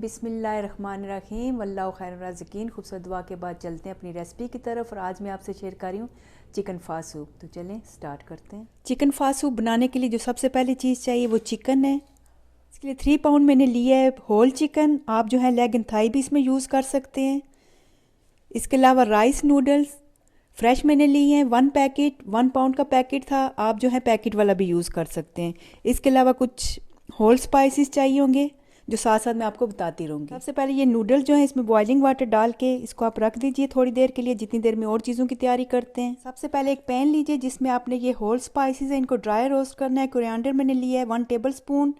बिस्मिल्लाहिर्रहमानिर्रहीम वल्लाहु खैरुर राज़िकीन। खूबसूरत दुआ के बाद चलते हैं अपनी रेसिपी की तरफ। और आज मैं आपसे शेयर कर रही हूँ चिकन फास्ट सूप। तो चलें स्टार्ट करते हैं। चिकन फास्ट सूप बनाने के लिए जो सबसे पहली चीज़ चाहिए वो चिकन है। इसके लिए 3 पाउंड मैंने लिया है होल चिकन। आप जो है लेग एंड थाई भी इसमें यूज़ कर सकते हैं। इसके अलावा राइस नूडल्स फ्रेश मैंने लिए हैं 1 पैकेट, 1 पाउंड का पैकेट था। आप जो है पैकेट वाला भी यूज़ कर सकते हैं। इसके अलावा कुछ होल स्पाइसेस चाहिए होंगे जो साथ साथ मैं आपको बताती रहूँगी। सबसे पहले ये नूडल्स जो है इसमें बॉइलिंग वाटर डाल के इसको आप रख दीजिए थोड़ी देर के लिए, जितनी देर में और चीज़ों की तैयारी करते हैं। सबसे पहले एक पैन लीजिए जिसमें आपने ये होल स्पाइसेस है इनको ड्राई रोस्ट करना है। कोरिएंडर मैंने लिया है 1 टेबल स्पून,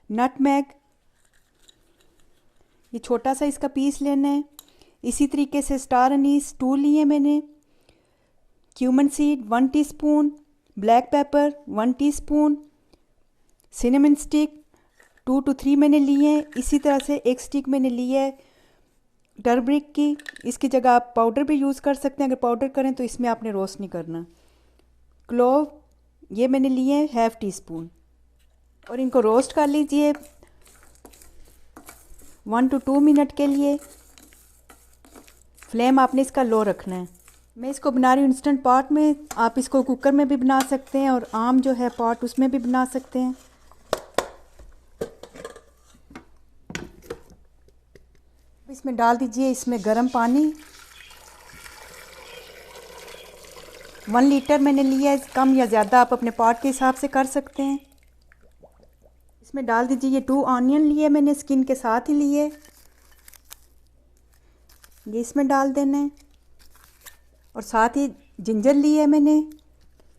नटमैग ये छोटा सा इसका पीस लेना है। इसी तरीके से स्टार अनीस 2 लिए मैंने, cumin seed 1 teaspoon, black pepper 1 teaspoon, cinnamon stick 2 to 3 मैंने लिए हैं। इसी तरह से एक स्टिक मैंने ली है टर्मरिक की। इसकी जगह आप पाउडर भी यूज़ कर सकते हैं। अगर पाउडर करें तो इसमें आपने रोस्ट नहीं करना। क्लोव ये मैंने लिए हैं 1/2 टीस्पून और इनको रोस्ट कर लीजिए 1 to 2 मिनट के लिए। फ्लेम आपने इसका लो रखना है। मैं इसको बना रही हूँ इंस्टेंट पॉट में। आप इसको कुकर में भी बना सकते हैं और आम जो है पॉट उसमें भी बना सकते हैं। इसमें डाल दीजिए इसमें गर्म पानी 1 लीटर मैंने लिया है। कम या ज़्यादा आप अपने पॉट के हिसाब से कर सकते हैं। इसमें डाल दीजिए ये 2 ऑनियन लिए मैंने, स्किन के साथ ही लिए, ये इसमें डाल देना है। और साथ ही जिंजर लिया है मैंने,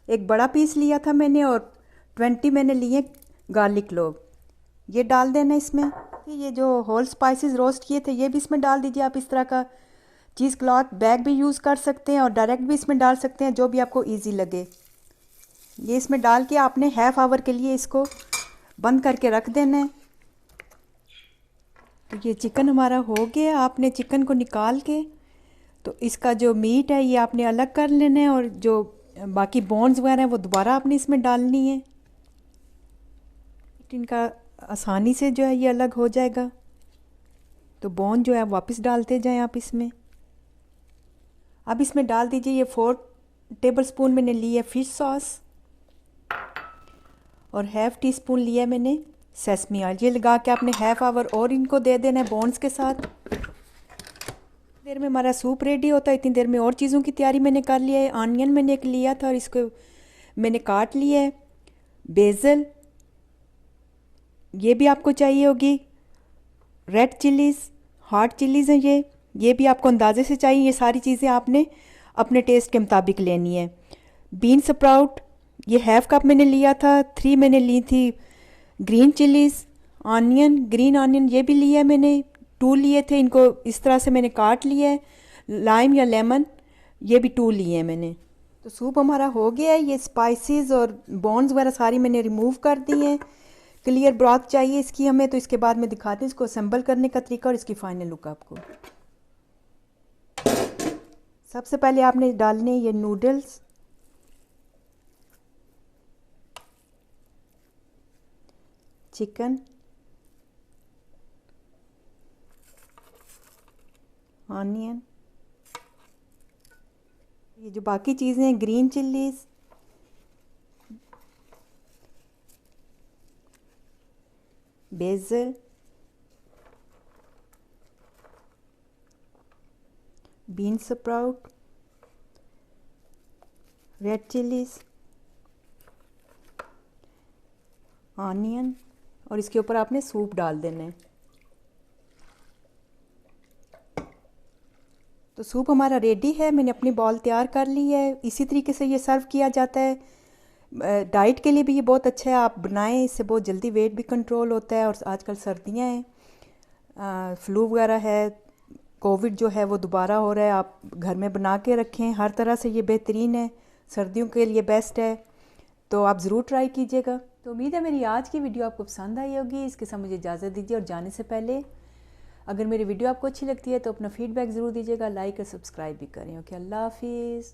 एक बड़ा पीस लिया था मैंने, और 20 मैंने लिए गार्लिक क्लोव, ये डाल देना इसमें। ये जो होल स्पाइसेस रोस्ट किए थे ये भी इसमें डाल दीजिए। आप इस तरह का चीज़ क्लॉथ बैग भी यूज़ कर सकते हैं और डायरेक्ट भी इसमें डाल सकते हैं, जो भी आपको इजी लगे। ये इसमें डाल के आपने ½ आवर के लिए इसको बंद करके रख देना है। तो ये चिकन हमारा हो गया। आपने चिकन को निकाल के तो इसका जो मीट है ये आपने अलग कर लेना है और जो बाकी बोन्स वगैरह हैं वो दोबारा आपने इसमें डालनी है। इनका आसानी से जो है ये अलग हो जाएगा। तो बोन जो है वापस डालते जाएं आप इसमें। अब इसमें डाल दीजिए ये 4 टेबल स्पून मैंने ली है फिश सॉस और ½ टीस्पून लिया मैंने सेसमी ऑयल। ये लगा के आपने ½ आवर और इनको दे देना है बोन्स के साथ। देर में हमारा सूप रेडी होता है, इतनी देर में और चीज़ों की तैयारी मैंने कर लिया है। ऑनियन मैंने एक लिया था और इसको मैंने काट लिया है। बेसल ये भी आपको चाहिए होगी। रेड चिलीज़, हॉट चिलीज़ हैं ये भी आपको अंदाजे से चाहिए। ये सारी चीज़ें आपने अपने टेस्ट के मुताबिक लेनी है। बीन स्प्राउट ये ½ कप मैंने लिया था। 3 मैंने ली थी green chillies. Onion, green onion ये भी लिया मैंने, 2 लिए थे, इनको इस तरह से मैंने काट लिया है। लाइम या लेमन ये भी 2 लिए हैं मैंने। तो सूप हमारा हो गया है। ये स्पाइसेस और बोन्स वगैरह सारी मैंने रिमूव कर दी हैं। क्लियर ब्रॉथ चाहिए इसकी हमें, तो इसके बाद मैं दिखाती हूँ इसको असेंबल करने का तरीका और इसकी फाइनल लुक आपको। सबसे पहले आपने डालने ये नूडल्स, चिकन, ऑनियन, ये जो बाकी चीज़ें हैं green chillies, basil, bean sprout, red chillies, onion, और इसके ऊपर आपने सूप डाल देना है। तो सूप हमारा रेडी है। मैंने अपनी बॉल तैयार कर ली है। इसी तरीके से ये सर्व किया जाता है। डाइट के लिए भी ये बहुत अच्छा है, आप बनाएं, इससे बहुत जल्दी वेट भी कंट्रोल होता है। और आजकल सर्दियां हैं, फ्लू वगैरह है, कोविड जो है वो दोबारा हो रहा है। आप घर में बना के रखें, हर तरह से ये बेहतरीन है, सर्दियों के लिए बेस्ट है। तो आप ज़रूर ट्राई कीजिएगा। तो उम्मीद है मेरी आज की वीडियो आपको पसंद आई होगी। इसके साथ मुझे इजाज़त दीजिए और जाने से पहले अगर मेरी वीडियो आपको अच्छी लगती है तो अपना फीडबैक ज़रूर दीजिएगा, लाइक और सब्सक्राइब भी करें। ओके, अल्लाह हाफिज़।